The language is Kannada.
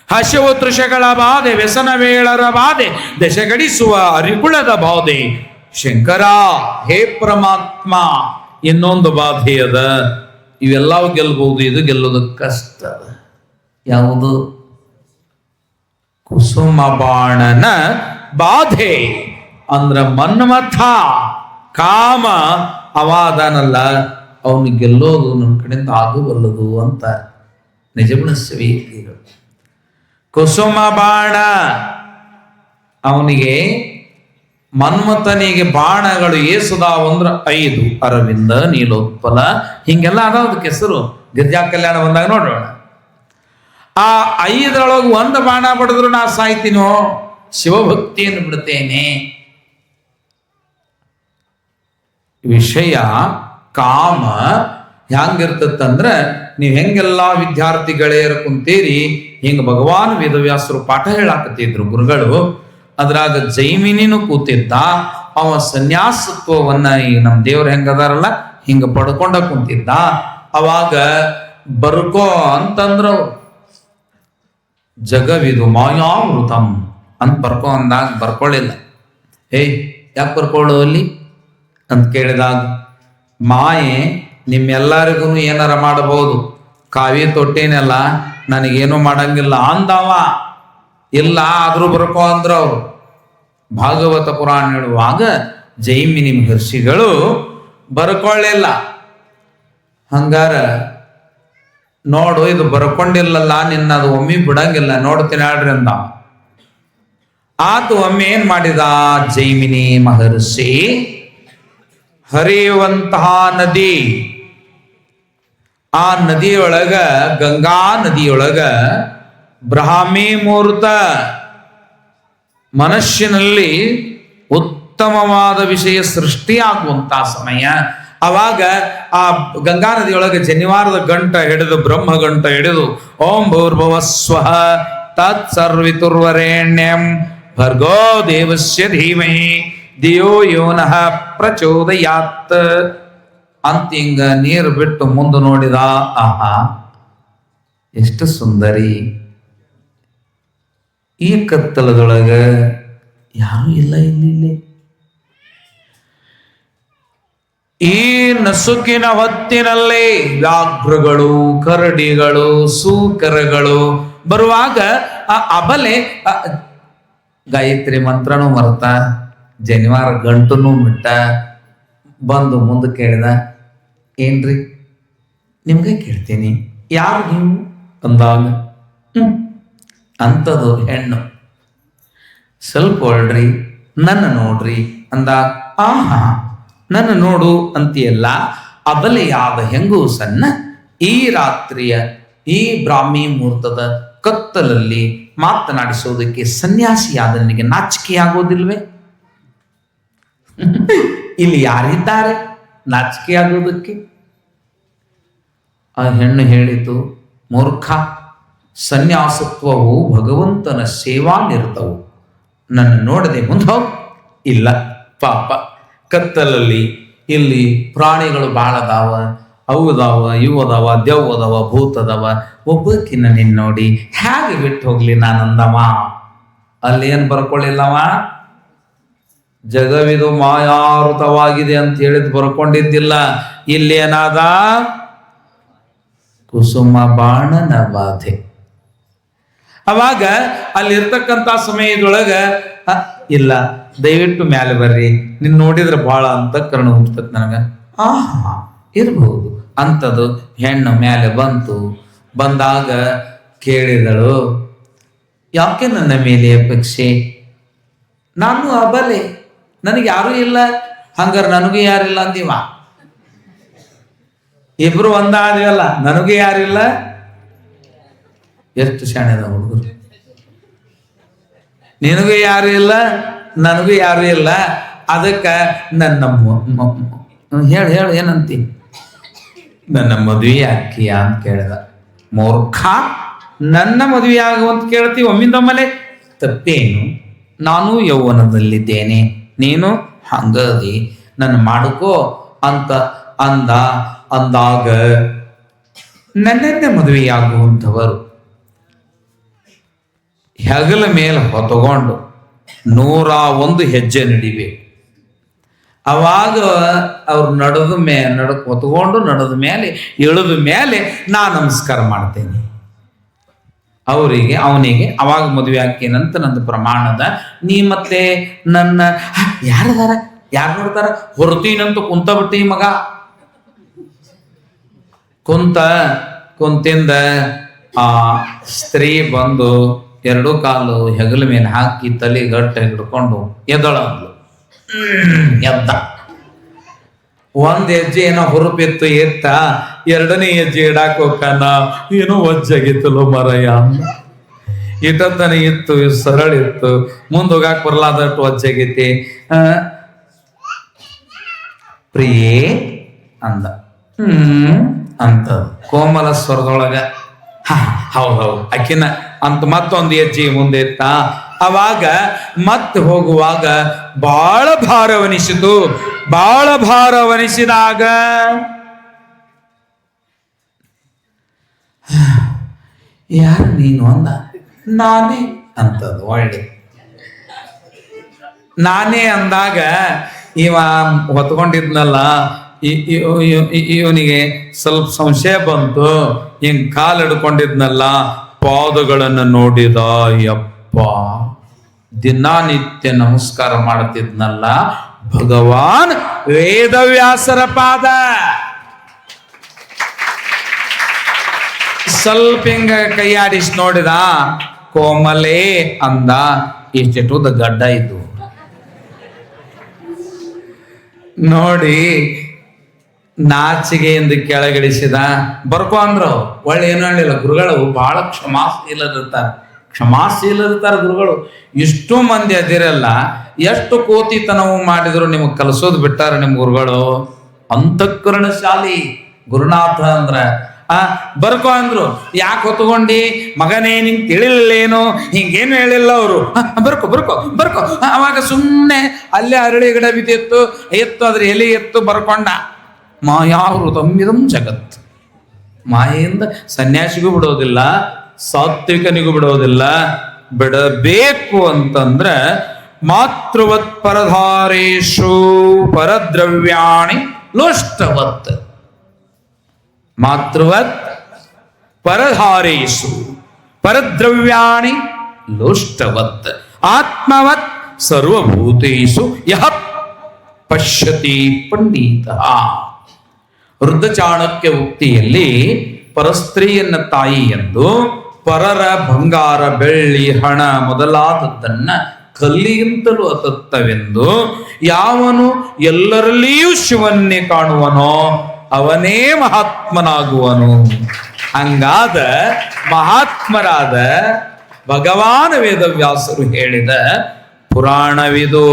ಹಸಿವು ತೃಷಗಳ ಬಾಧೆ, ವ್ಯಸನವೇಳರ ಬಾಧೆ, ದಶಗಡಿಸುವ ಅರಿಕುಳದ ಬಾಧೆ. ಶಂಕರ, ಹೇ ಪರಮಾತ್ಮ, ಇನ್ನೊಂದು ಬಾಧೆ ಅದ, ಇವೆಲ್ಲವೂ ಗೆಲ್ಬಹುದು, ಇದು ಗೆಲ್ಲೋದು ಕಷ್ಟ. ಯಾವುದು? ಕುಸುಮ ಬಾಣನ ಬಾಧೆ. ಅಂದ್ರ ಮನ್ಮಥ ಕಾಮ ಅವಾದನಲ್ಲ, ಅವನು ಗೆಲ್ಲೋದು ನನ್ನ ಕಡೆಯಿಂದ ಆಗಬಲ್ಲದು ಅಂತ ನಿಜಗುಣಸ್ವಿ. ಕುಸುಮ ಬಾಣ, ಅವನಿಗೆ ಮನ್ಮಥನಿಗೆ ಬಾಣಗಳು ಏಸುದಾವಂದ್ರ 5: ಅರವಿಂದ, ನೀಲೋತ್ಪಲ, ಹಿಂಗೆಲ್ಲ ಅದಕ್ಕೆ ಹೆಸರು. ಗಿರ್ಜಾ ಕಲ್ಯಾಣ ಬಂದಾಗ ನೋಡೋಣ. ಆ 5ರೊಳಗೆ ಒಂದು ಬಾಣ ಬಡಿದ್ರು ನಾ ಸಾಯ್ತೀನೋ, ಶಿವಭಕ್ತಿಯನ್ನು ಬಿಡುತ್ತೇನೆ. ವಿಷಯ ಕಾಮ ಹ್ಯಾಂಗಿರ್ತಂದ್ರ, ನೀವು ಹೆಂಗೆಲ್ಲ ವಿದ್ಯಾರ್ಥಿ ಗೆಳೆಯರ ಕುಂತೀರಿ, ಹಿಂಗ ಭಗವಾನ್ ವೇದವ್ಯಾಸರು ಪಾಠ ಹೇಳಾಕತ್ತಿದ್ರು ಗುರುಗಳು. ಅದ್ರಾಗ ಜೈಮಿನಿನೂ ಕೂತಿದ್ದ. ಅವ ಸನ್ಯಾಸತ್ವವನ್ನ ಈ ನಮ್ಮ ದೇವ್ರ ಹೆಂಗದಾರಲ್ಲ ಹಿಂಗ ಪಡ್ಕೊಂಡ ಕುಂತಿದ್ದ. ಅವಾಗ ಬರ್ಕೋ ಅಂತಂದ್ರ ಜಗವಿದು ಮಾಯಾಮೃತಂ ಅಂತ ಬರ್ಕೋ ಅಂದಾಗ ಬರ್ಕೊಳ್ಳಿಲ್ಲ. ಏಯ್ ಯಾಕೆ ಬರ್ಕೊಳ್ಳೋ ಅಲ್ಲಿ ಅಂತ ಕೇಳಿದಾಗ, ಮಾಯೆ ನಿಮ್ಮೆಲ್ಲರಿಗೂ ಏನಾರ ಮಾಡಬಹುದು, ಕಾವಿ ತೊಟ್ಟೇನೆಲ್ಲ ನನಗೇನು ಮಾಡಂಗಿಲ್ಲ ಅಂದವ. ಇಲ್ಲ ಆದ್ರೂ ಬರ್ಕೋ ಅಂದ್ರ ಅವ್ರು. ಭಾಗವತ ಪುರಾಣ ಹೇಳುವಾಗ ಜೈಮಿನಿ ಮಹರ್ಷಿಗಳು ಬರ್ಕೊಳ್ಳಿಲ್ಲ. ಹಂಗಾರ ನೋಡು, ಇದು ಬರ್ಕೊಂಡಿಲ್ಲಲ್ಲ, ನಿನ್ನ ಅದು ಒಮ್ಮೆ ಬಿಡಂಗಿಲ್ಲ, ನೋಡ್ತೀನಿ ಹೇಳ್ರಿ ಅಂದ. ಆತು ಒಮ್ಮೆ ಏನ್ ಮಾಡಿದ ಜೈಮಿನಿ ಮಹರ್ಷಿ, ಹರಿಯುವಂತಹ ನದಿ, ಆ ನದಿಯೊಳಗ, ಗಂಗಾ ನದಿಯೊಳಗ ಬ್ರಾಹ್ಮಿ ಮುಹೂರ್ತ, ಮನುಷ್ಯನಲ್ಲಿ ಉತ್ತಮವಾದ ವಿಷಯ ಸೃಷ್ಟಿಯಾಗುವಂತಹ ಸಮಯ. ಅವಾಗ ಆ ಗಂಗಾ ನದಿಯೊಳಗೆ ಜನಿವಾರದ ಗಂಟ ಹಿಡಿದು, ಬ್ರಹ್ಮ ಗಂಟ ಹಿಡಿದು, ಓಂ ಭೂರ್ಭುವ ಸ್ವಃ ತತ್ ಸರ್ವಿತುರ್ವರೆಣ್ಯಂ ಭರ್ಗೋ ದೇವಸ್ಯ ಧೀಮಹಿ ಧಿಯೋ ಯೋ ನಃ ಪ್ರಚೋದಯಾತ್ ಅಂತ ಹಿಂಗ ನೀರು ಬಿಟ್ಟು ಮುಂದೆ ನೋಡಿದ. ಆಹಾ, ಎಷ್ಟು ಸುಂದರಿ! ಈ ಕತ್ತಲದೊಳಗ ಯಾರು ಇಲ್ಲ. ಇಲ್ಲಿ ಈ ನಸುಕಿನ ಹೊತ್ತಿನಲ್ಲಿ ವ್ಯಾಘ್ರಗಳು, ಕರಡಿಗಳು, ಸೂಕರಗಳು ಬರುವಾಗ ಆ ಅಬಲೆ ಗಾಯತ್ರಿ ಮಂತ್ರನೂ ಮರ್ತ, ಜನಿವಾರ ಗಂಟುನೂ ಬಿಟ್ಟ, ಬಂದು ಮುಂದೆ ಕೇಳಿದ, ಏನ್ರಿ ನಿಮ್ಗೆ ಕೇಳ್ತೀನಿ, ಯಾರು ನೀವು ಅಂದಾಗ, ಅಂಥದ್ದು ಹೆಣ್ಣು, ಸ್ವಲ್ಪ ಹೊಳ್ರಿ, ನನ್ನ ನೋಡ್ರಿ ಅಂದಾಗ, ಆಹಾ ನನ್ನ ನೋಡು ಅಂತೀಯಲ್ಲ. ಅಬಲೆಯಾದ ಹೆಂಗೂಸನ್ನ ಈ ರಾತ್ರಿಯ ಈ ಬ್ರಾಹ್ಮಿ ಮುಹೂರ್ತದ ಕತ್ತಲಲ್ಲಿ ಮಾತನಾಡಿಸೋದಕ್ಕೆ ಸನ್ಯಾಸಿಯಾದ ನನಗೆ ನಾಚಿಕೆಯಾಗೋದಿಲ್ವೇ? ಇಲ್ಲಿ ಯಾರಿದ್ದಾರೆ ನಾಚಿಕೆಯಾಗೋದಕ್ಕೆ? ಆ ಹೆಣ್ಣು ಹೇಳಿತು, ಮೂರ್ಖ, ಸನ್ಯಾಸತ್ವವು ಭಗವಂತನ ಸೇವಾ ನಿರತವು. ನನ್ನ ನೋಡದೆ ಮುಂದೆ ಹೋಗ್. ಇಲ್ಲ ಪಾಪ, ಕತ್ತಲಲ್ಲಿ ಇಲ್ಲಿ ಪ್ರಾಣಿಗಳು ಭಾಳ ಅದಾವ, ಅವು ಅದಾವ, ಇವು ಅದಾವ, ದೆವ್ವ ಅದಾವ, ಭೂತ ಅದಾವ, ಒಬ್ಬಕ್ಕಿನ್ನ ನಿನ್ನ ನೋಡಿ ಹೇಗೆ ಬಿಟ್ಟು ಹೋಗ್ಲಿ ನಾನಂದವ. ಅಲ್ಲಿ ಏನು ಬರ್ಕೊಳ್ಳಿಲ್ಲವ, ಜಗವಿದು ಮಾಯಾವೃತವಾಗಿದೆ ಅಂತ ಹೇಳಿದ್ ಬರ್ಕೊಂಡಿದ್ದಿಲ್ಲ. ಇಲ್ಲೇನಾದ ಕುಸುಮ ಬಾಣನ ಬಾಧೆ. ಅವಾಗ ಅಲ್ಲಿರ್ತಕ್ಕಂಥ ಸಮಯದೊಳಗ, ಇಲ್ಲ ದಯವಿಟ್ಟು ಮ್ಯಾಲೆ ಬರ್ರಿ, ನಿನ್ ನೋಡಿದ್ರೆ ಬಹಳ ಅಂತಃಕರಣ ಹುಟ್ಟುತ್ತೆ ನನಗ. ಆಹಾ ಇರಬಹುದು ಅಂಥದ್ದು. ಹೆಣ್ಣು ಮ್ಯಾಲೆ ಬಂತು. ಬಂದಾಗ ಕೇಳಿದಳು, ಯಾಕೆ ನನ್ನ ಮೇಲೆ ಅಪೇಕ್ಷೆ? ನಾನು ಅಬಲೆ, ನನಗೆ ಯಾರೂ ಇಲ್ಲ. ಹಂಗಾರೆ ನನಗೂ ಯಾರಿಲ್ಲ ಅಂದೀವ. ಇಬ್ರು ಒಂದಾದ್ವಲ್ಲ, ನನಗೂ ಯಾರಿಲ್ಲ. ಎಷ್ಟು ಶಾಣೆದ ಹುಡುಗರು. ನಿನಗೂ ಯಾರು ಇಲ್ಲ, ನನಗೂ ಯಾರು ಇಲ್ಲ. ಅದಕ್ಕೆ ನನ್ನ ಹೇಳು ಏನಂತಿ, ನನ್ನ ಮದುವೆ ಆಕಿಯ ಅಂತ ಕೇಳಿದ. ಮೂರ್ಖ, ನನ್ನ ಮದುವೆ ಆಗುವಂತ ಕೇಳ್ತೀವಿ ಒಮ್ಮಿಂದೊಮ್ಮಲೆ. ತಪ್ಪೇನು? ನಾನು ಯೌವನದಲ್ಲಿದ್ದೇನೆ, ನೀನು ಹಂಗದಿ, ನನ್ನ ಮಾಡ್ಕೋ ಅಂತ ಅಂದಾಗ ನನ್ನನ್ನೇ ಮದುವೆಯಾಗುವಂಥವರು ಹೆಗಲ ಮೇಲೆ ಹೊತ್ಕೊಂಡು 101 ಹೆಜ್ಜೆ ನಡಿಬೇಕು. ಅವಾಗ ಅವ್ರು ಹೊತ್ಕೊಂಡು ನಡೆದ ಮೇಲೆ ಇಳಿದ ಮೇಲೆ ನಾ ನಮಸ್ಕಾರ ಮಾಡ್ತೇನೆ ಅವನಿಗೆ. ಅವಾಗ ಮದುವೆ ಹಾಕೇನಂತ ನಂದು ಪ್ರಮಾಣದ. ನೀ ಮತ್ತೆ ನನ್ನ ಯಾರು ನೋಡ್ತಾರ ಹೊರತೀನಂತ ಕುಂತ ಬಿಟ್ಟಿ ಮಗ. ಕುಂತಿಂದ ಆ ಸ್ತ್ರೀ ಬಂದು 2 ಕಾಲು ಹೆಗಲ ಮೇಲೆ ಹಾಕಿ ತಲೆ ಗಟ್ಟ ಹಿಡ್ಕೊಂಡು ಎದ್ದಳಂದ್ಲು. ಎದ್ದ. 1 ಹೆಜ್ಜೆ ಏನೋ ಹುರುಪಿತ್ತು ಎತ್ತ, 2ನೇ ಹೆಜ್ಜೆ ಇಡಾಕ್ ಹೋಗ್ತಾನ. ಏನೋ ಒಜ್ಜಾಗಿತ್ತಲ್ಲೋ ಮರಯ್ಯ. ಇಟ್ಟತನ ಇತ್ತು, ಸರಳ ಇತ್ತು, ಮುಂದೆ ಹೋಗಾಕ್ ಬರ್ಲಾದಟ್ಟು ಒಜ್ಜಾಗೈತಿ. ಪ್ರಿಯೇ ಅಂದ. ಅಂತ ಕೋಮಲ ಸ್ವರದೊಳಗ ಹೌದೌದು ಅಕ್ಕಿನ ಅಂತ ಮತ್ತೊಂದು ಹೆಜ್ಜೆ ಮುಂದೆ ಇತ್ತ. ಅವಾಗ ಮತ್ತೆ ಹೋಗುವಾಗ ಬಾಳ ಭಾರವನಿಸಿತು. ಬಾಳ ಭಾರವನಿಸಿದಾಗ ಯಾರು ನೀನು ಅಂದ. ನಾನೇ ಅಂತದ್ದು. ಒಳ್ಳೆ ನಾನೇ ಅಂದಾಗ ಇವ ಹೊತ್ಕೊಂಡಿದ್ನಲ್ಲ, ಇವನಿಗೆ ಸ್ವಲ್ಪ ಸಂಶಯ ಬಂತು. ಹಿಂಗ್ ಕಾಲು ಹಿಡ್ಕೊಂಡಿದ್ನಲ್ಲ, ಪಾದಗಳನ್ನು ನೋಡಿದ. ಯಪ್ಪ, ದಿನನಿತ್ಯ ನಮಸ್ಕಾರ ಮಾಡ್ತಿದ್ನಲ್ಲ ಭಗವಾನ್ ವೇದವ್ಯಾಸರ ಪಾದ. ಸ್ವಲ್ಪ ಹಿಂಗ ಕೈಯಾಡಿಸಿ ನೋಡಿದ. ಕೋಮಲೇ ಅಂದ. ಇಷ್ಟಿಟ್ಟುದ ಗಡ್ಡ ಇದ್ದು ನೋಡಿ ನಾಚಿಗೆಯಿಂದ ಕೆಳಗಿಳಿಸಿದ. ಬರ್ಕೋ ಅಂದ್ರು. ಒಳ್ಳೆ ಏನು ಹೇಳಿಲ್ಲ. ಗುರುಗಳು ಬಹಳ ಕ್ಷಮಾಶೀಲರಿರ್ತಾರೆ ಗುರುಗಳು. ಇಷ್ಟು ಮಂದಿ ಅದಿರಲ್ಲ, ಎಷ್ಟು ಕೋತಿತನವು ಮಾಡಿದ್ರು ನಿಮಗೆ ಕಲಿಸೋದು ಬಿಟ್ಟಾರ ನಿಮ್ ಗುರುಗಳು. ಅಂತಃಕರಣಶಾಲಿ ಗುರುನಾಥ ಅಂದ್ರ ಬರ್ಕೋ ಅಂದ್ರು. ಯಾಕೆ ಹೊತ್ಕೊಂಡಿ ಮಗನೇ, ನಿಂಗೆ ತಿಳಿಲಿಲ್ಲೇನು? ಹಿಂಗೇನು ಹೇಳಿಲ್ಲ ಅವರು. ಬರ್ಕೋ ಬರ್ಕೋ ಬರ್ಕೋ. ಅವಾಗ ಸುಮ್ಮನೆ ಅಲ್ಲೇ ಅರಳಿ ಗಿಡ ಬಿದ್ದಿತ್ತು, ಅದ್ರ ಎಲೆ ಎತ್ತು ಬರ್ಕೊಂಡ. ಮಾಯಾವೃತಮಿದಂ ಜಗತ್. ಮಾಯೆಯಿಂದ ಸನ್ಯಾಸಿಗೂ ಬಿಡೋದಿಲ್ಲ, ಸಾತ್ವಿಕನಿಗೂ ಬಿಡೋದಿಲ್ಲ. ಬಿಡಬೇಕು ಅಂತಂದ್ರೆ ಮಾತೃವತ್ ಪರಧಾರೇಶು ಪರದ್ರವ್ಯಾಣಿ ಲೋಷ್ಟವತ್. ಮಾತೃವತ್ ಪರಧಾರೇಶು ಪರದ್ರವ್ಯಾಣಿ ಲೋಷ್ಟವತ್ ಆತ್ಮವತ್ ಸರ್ವಭೂತೇಷು ಯಃ ಪಶ್ಯತಿ ಪಂಡಿತ. ವೃದ್ಧ ಚಾಣಕ್ಯ ಉಕ್ತಿಯಲ್ಲಿ ಪರಸ್ತ್ರೀಯನ್ನ ತಾಯಿ ಎಂದು, ಪರರ ಬಂಗಾರ ಬೆಳ್ಳಿ ಹಣ ಮೊದಲಾದದ್ದನ್ನ ಕಲ್ಲಿಗಿಂತಲೂ ಅತತ್ತವೆಂದು, ಯಾವನು ಎಲ್ಲರಲ್ಲಿಯೂ ಶಿವನ್ನೇ ಕಾಣುವನೋ ಅವನೇ ಮಹಾತ್ಮನಾಗುವನು. ಹಂಗಾದ ಮಹಾತ್ಮರಾದ ಭಗವಾನ ವೇದವ್ಯಾಸರು ಹೇಳಿದ ಪುರಾಣವಿದು.